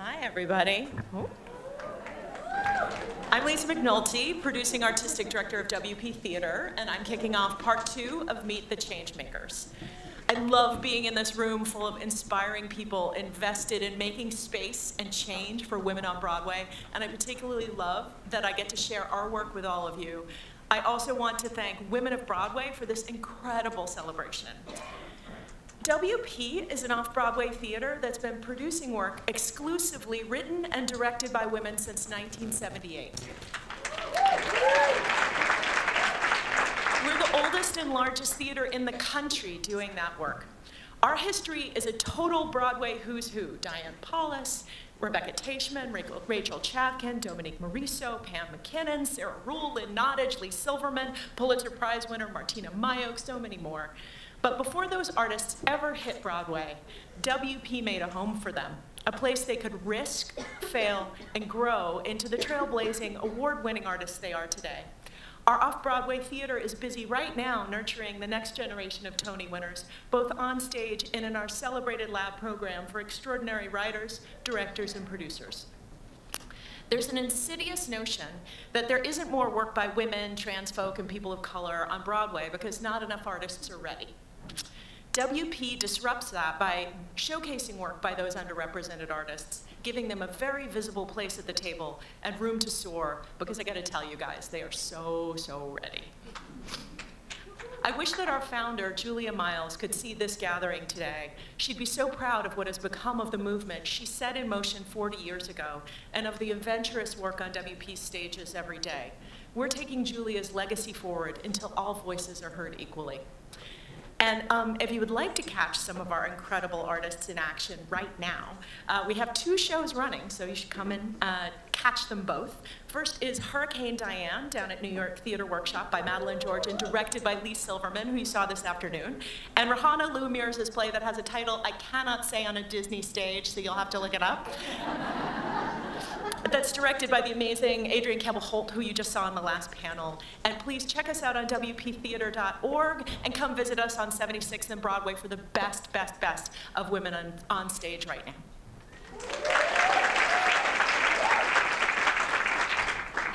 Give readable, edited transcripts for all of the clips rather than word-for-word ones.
Hi, everybody. Oh. I'm Lisa McNulty, producing artistic director of WP Theater, and I'm kicking off part 2 of Meet the Changemakers. I love being in this room full of inspiring people invested in making space and change for women on Broadway, and I particularly love that I get to share our work with all of you. I also want to thank Women of Broadway for this incredible celebration. WP is an off-Broadway theater that's been producing work exclusively written and directed by women since 1978. We're the oldest and largest theater in the country doing that work. Our history is a total Broadway who's who. Diane Paulus, Rebecca Teichman, Rachel Chavkin, Dominique Morisseau, Pam McKinnon, Sarah Rule, Lynn Nottage, Lee Silverman, Pulitzer Prize winner Martina Mayock, so many more. But before those artists ever hit Broadway, WP made a home for them, a place they could risk, fail, and grow into the trailblazing, award-winning artists they are today. Our off-Broadway theater is busy right now nurturing the next generation of Tony winners, both on stage and in our celebrated lab program for extraordinary writers, directors, and producers. There's an insidious notion that there isn't more work by women, trans folk, and people of color on Broadway because not enough artists are ready. WP disrupts that by showcasing work by those underrepresented artists, giving them a very visible place at the table and room to soar, because I gotta tell you guys, they are so, so ready. I wish that our founder, Julia Miles, could see this gathering today. She'd be so proud of what has become of the movement she set in motion 40 years ago, and of the adventurous work on WP's stages every day. We're taking Julia's legacy forward until all voices are heard equally. And if you would like to catch some of our incredible artists in action right now, we have 2 shows running, so you should come and catch them both. First is Hurricane Diane down at New York Theater Workshop by Madeline George and directed by Lee Silverman, who you saw this afternoon. And Rahana Lumire's play that has a title I cannot say on a Disney stage, so you'll have to look it up. That's directed by the amazing Adrienne Campbell-Holt, who you just saw in the last panel. And please check us out on WPtheater.org and come visit us on 76th and Broadway for the best, best, best of women on stage right now.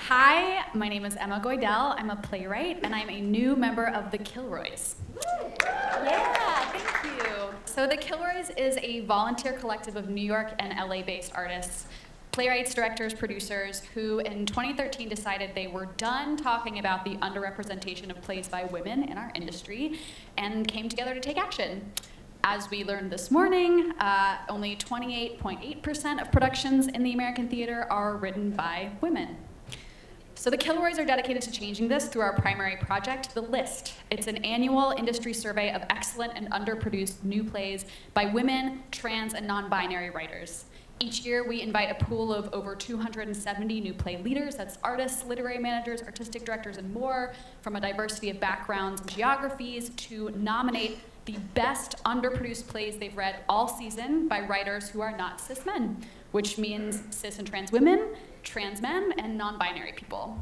Hi, my name is Emma Goidel. I'm a playwright, and I'm a new member of the Kilroys. Yeah, thank you. So the Kilroys is a volunteer collective of New York and LA-based artists, playwrights, directors, producers, who in 2013 decided they were done talking about the underrepresentation of plays by women in our industry and came together to take action. As we learned this morning, only 28.8% of productions in the American theater are written by women. So the Kilroys are dedicated to changing this through our primary project, The List. It's an annual industry survey of excellent and underproduced new plays by women, trans, and non-binary writers. Each year, we invite a pool of over 270 new play leaders, that's artists, literary managers, artistic directors, and more, from a diversity of backgrounds and geographies, to nominate the best underproduced plays they've read all season by writers who are not cis men, which means cis and trans women, trans men, and non-binary people.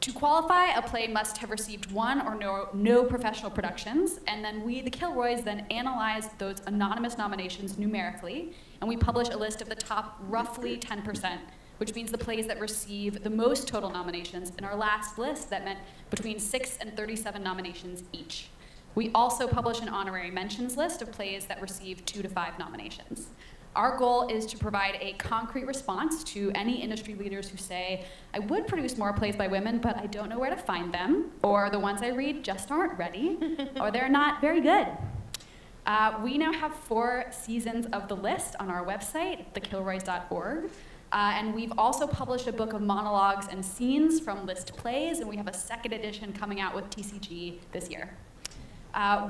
To qualify, a play must have received 1 or no professional productions, and then we, the Kilroys, then analyze those anonymous nominations numerically, and we publish a list of the top roughly 10%, which means the plays that receive the most total nominations. In our last list, that meant between 6 and 37 nominations each. We also publish an honorary mentions list of plays that receive 2 to 5 nominations. Our goal is to provide a concrete response to any industry leaders who say, I would produce more plays by women, but I don't know where to find them, or the ones I read just aren't ready, or they're not very good. We now have 4 seasons of The List on our website, thekilroys.org, and we've also published a book of monologues and scenes from List plays, and we have a 2nd edition coming out with TCG this year.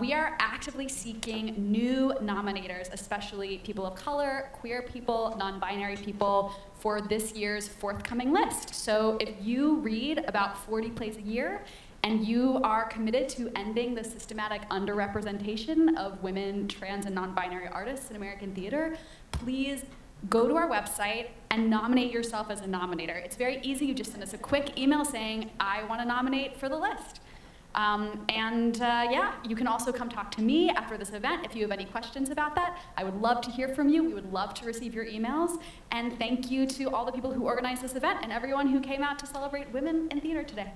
We are actively seeking new nominators, especially people of color, queer people, non-binary people, for this year's forthcoming list. So if you read about 40 plays a year, and you are committed to ending the systematic underrepresentation of women, trans, and non-binary artists in American theater, please go to our website and nominate yourself as a nominator. It's very easy. You just send us a quick email saying, I want to nominate for The List. Yeah, you can also come talk to me after this event if you have any questions about that. I would love to hear from you. We would love to receive your emails. And thank you to all the people who organized this event and everyone who came out to celebrate women in theater today.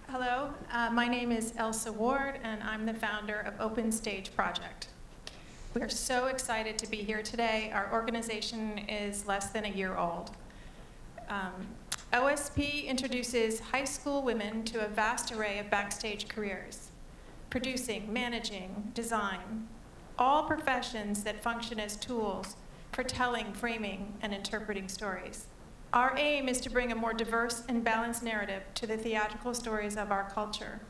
Hello, my name is Elsa Ward, and I'm the founder of Open Stage Project. We are so excited to be here today. Our organization is less than a year old. OSP introduces high school women to a vast array of backstage careers, producing, managing, design, all professions that function as tools for telling, framing, and interpreting stories. Our aim is to bring a more diverse and balanced narrative to the theatrical stories of our culture.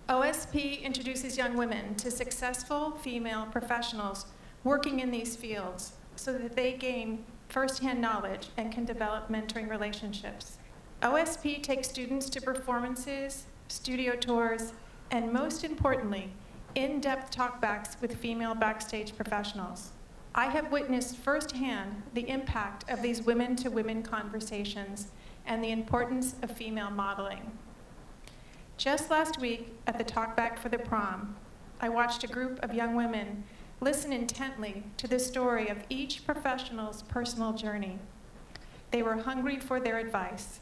OSP introduces young women to successful female professionals working in these fields so that they gain firsthand knowledge and can develop mentoring relationships. OSP takes students to performances, studio tours, and most importantly, in-depth talkbacks with female backstage professionals. I have witnessed firsthand the impact of these women-to-women conversations and the importance of female modeling. Just last week at the Talkback for the Prom, I watched a group of young women listen intently to the story of each professional's personal journey. They were hungry for their advice.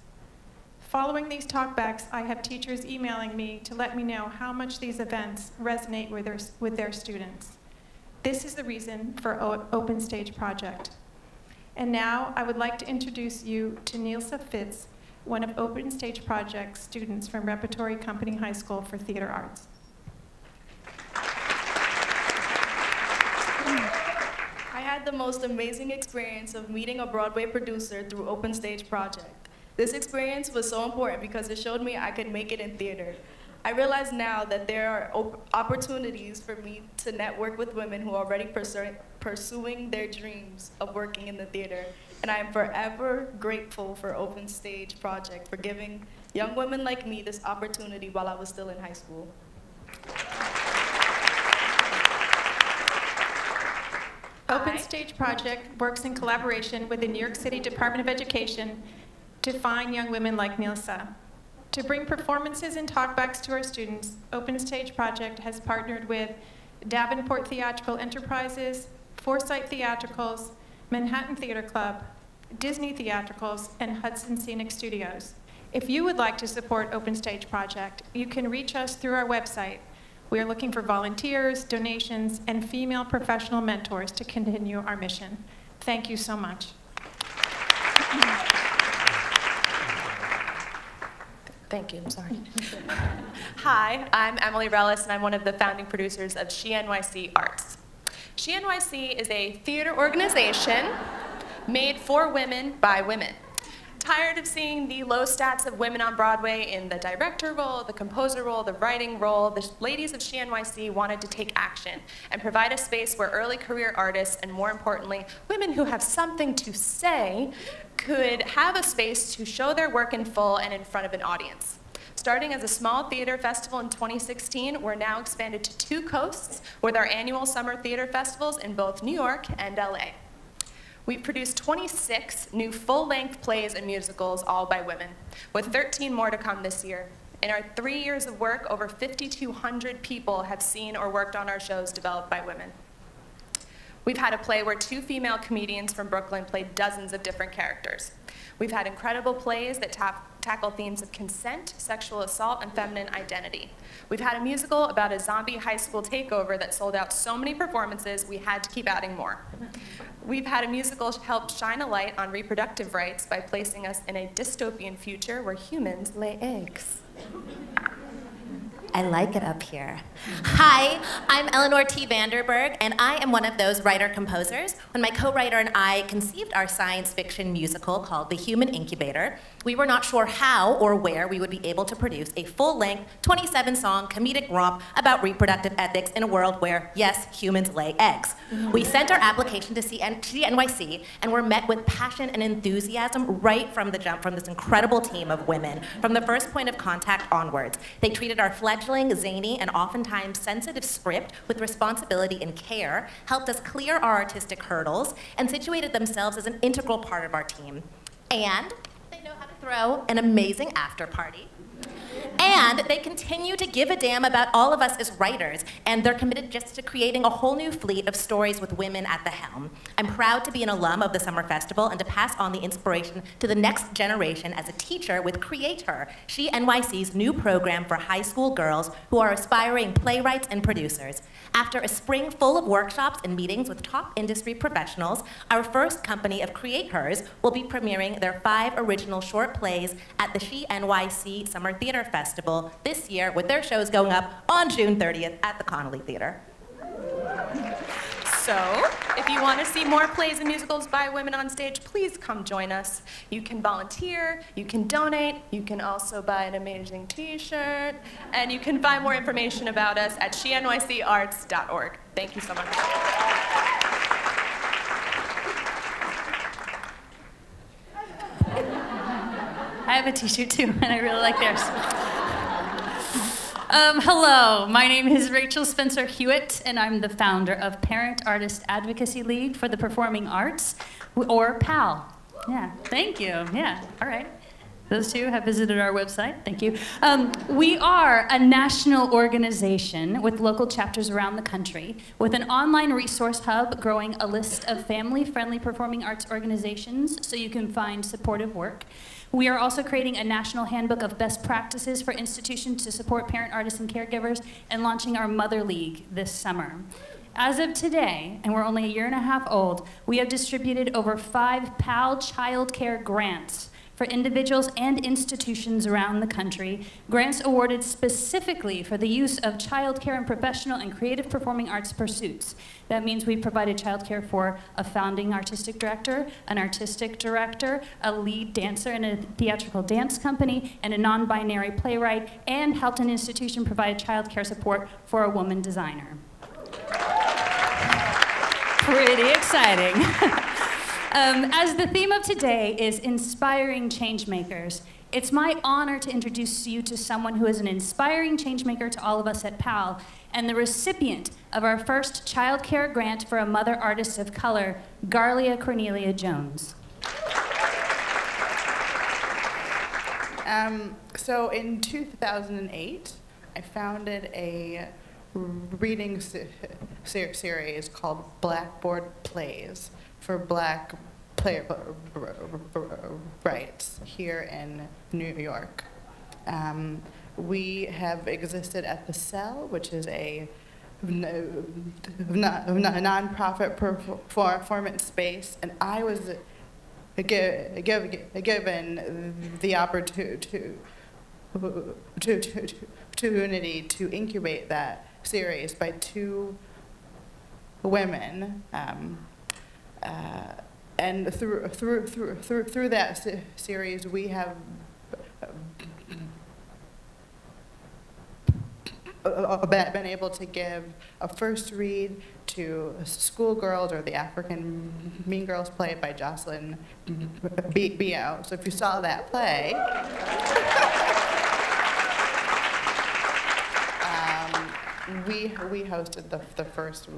Following these talkbacks, I have teachers emailing me to let me know how much these events resonate with their students. This is the reason for Open Stage Project. And now I would like to introduce you to Nilsa Fitz, one of Open Stage Project's students from Repertory Company High School for Theater Arts. I had the most amazing experience of meeting a Broadway producer through Open Stage Project. This experience was so important because it showed me I could make it in theater. I realize now that there are opportunities for me to network with women who are already pursuing their dreams of working in the theater. And I am forever grateful for Open Stage Project for giving young women like me this opportunity while I was still in high school. Open Stage Project works in collaboration with the New York City Department of Education to find young women like Nilsa. To bring performances and talkbacks to our students, Open Stage Project has partnered with Davenport Theatrical Enterprises, Foresight Theatricals, Manhattan Theater Club, Disney Theatricals, and Hudson Scenic Studios. If you would like to support Open Stage Project, you can reach us through our website. We are looking for volunteers, donations, and female professional mentors to continue our mission. Thank you so much. Thank you, I'm sorry. Hi, I'm Emily Rellis, and I'm one of the founding producers of SheNYC Arts. SheNYC is a theater organization made for women by women. Tired of seeing the low stats of women on Broadway in the director role, the composer role, the writing role, the ladies of SheNYC wanted to take action and provide a space where early career artists, and more importantly, women who have something to say, could have a space to show their work in full and in front of an audience. Starting as a small theater festival in 2016, we're now expanded to 2 coasts with our annual summer theater festivals in both New York and LA. We've produced 26 new full-length plays and musicals, all by women, with 13 more to come this year. In our 3 years of work, over 5,200 people have seen or worked on our shows developed by women. We've had a play where 2 female comedians from Brooklyn played dozens of different characters. We've had incredible plays that tackle themes of consent, sexual assault, and feminine identity. We've had a musical about a zombie high school takeover that sold out so many performances we had to keep adding more. We've had a musical help shine a light on reproductive rights by placing us in a dystopian future where humans lay eggs. I like it up here. Hi, I'm Eleanor T. Vanderberg, and I am one of those writer-composers. When my co-writer and I conceived our science fiction musical called The Human Incubator, we were not sure how or where we would be able to produce a full-length, 27-song comedic romp about reproductive ethics in a world where, yes, humans lay eggs. We sent our application to NYC and were met with passion and enthusiasm right from the jump from this incredible team of women, from the first point of contact onwards. They treated our fledgling, zany, and oftentimes sensitive script with responsibility and care, helped us clear our artistic hurdles, and situated themselves as an integral part of our team. And they know how to throw an amazing after party. And they continue to give a damn about all of us as writers, and they're committed just to creating a whole new fleet of stories with women at the helm. I'm proud to be an alum of the Summer Festival and to pass on the inspiration to the next generation as a teacher with Create Her, She NYC's new program for high school girls who are aspiring playwrights and producers. After a spring full of workshops and meetings with top industry professionals, our first company of Create Hers will be premiering their 5 original short plays at the She NYC Summer Theater Festival this year, with their shows going up on June 30th at the Connolly Theater. So, if you want to see more plays and musicals by women on stage, please come join us. You can volunteer, you can donate, you can also buy an amazing t-shirt, and you can find more information about us at shenycarts.org. Thank you so much. I have a t-shirt too, and I really like theirs. Hello, my name is Rachel Spencer Hewitt, and I'm the founder of Parent Artist Advocacy League for the Performing Arts, or PAL. Yeah, thank you. Yeah, all right. Those two have visited our website. Thank you. We are a national organization with local chapters around the country, with an online resource hub growing a list of family-friendly performing arts organizations so you can find supportive work. We are also creating a national handbook of best practices for institutions to support parent artists and caregivers, and launching our Mother League this summer. As of today, and we're only a year and a half old, we have distributed over 5 PAL child care grants for individuals and institutions around the country, grants awarded specifically for the use of childcare in professional and creative performing arts pursuits. That means we provided childcare for a founding artistic director, an artistic director, a lead dancer in a theatrical dance company, and a non-binary playwright, and helped an institution provide childcare support for a woman designer. Pretty exciting. As the theme of today is inspiring changemakers, it's my honor to introduce you to someone who is an inspiring changemaker to all of us at PAL, and the recipient of our first child care grant for a mother artist of color, Garlia Cornelia Jones. So in 2008, I founded a reading series called Blackboard Plays for Black playwrights here in New York. We have existed at the Cell, which is a nonprofit performance space, and I was given the opportunity to incubate that series by 2 women. And through that series, we have been able to give a first read to Schoolgirls, or the African Mean Girls play by Jocelyn B.O. So if you saw that play, we hosted the first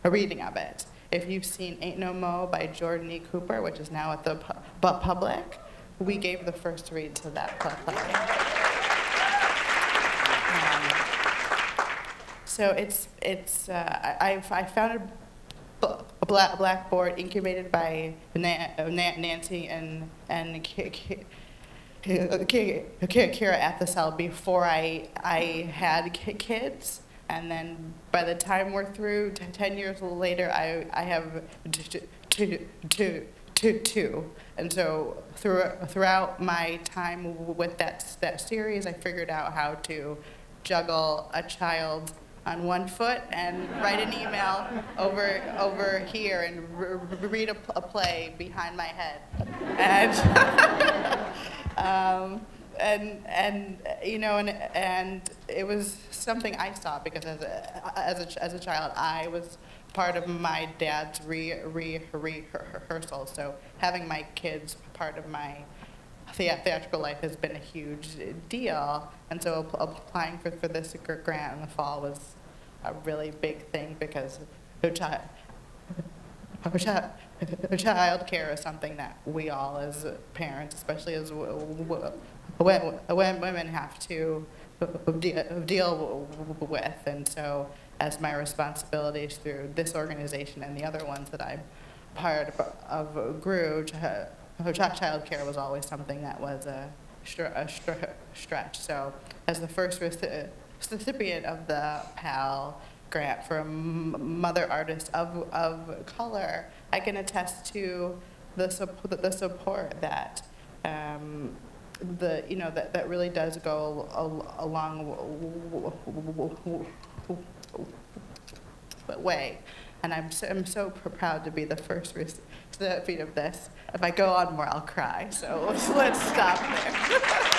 reading of it. If you've seen Ain't No Mo by Jordan E. Cooper, which is now at the Public, we gave the first read to that play. So I founded Blackboard, incubated by Nancy and Kira at the Cell before I had kids. And then by the time we're through, 10 years later, I have two. And so throughout my time with that series, I figured out how to juggle a child on one foot and write an email over here and read a play behind my head. And you know, and it was something I saw because as a child, I was part of my dad's rehearsal. So having my kids part of my theatrical life has been a huge deal. And so applying for this grant in the fall was a really big thing because child care is something that we all as parents, especially as women, have to deal with. And so as my responsibilities through this organization and the other ones that I'm part of grew, child care was always something that was a stretch. So as the first recipient of the PAL grant for Mother Artists of Color, I can attest to the support that that really does go a long way. And I'm so proud to be the first recipient of this. If I go on more, I'll cry. So let's stop there.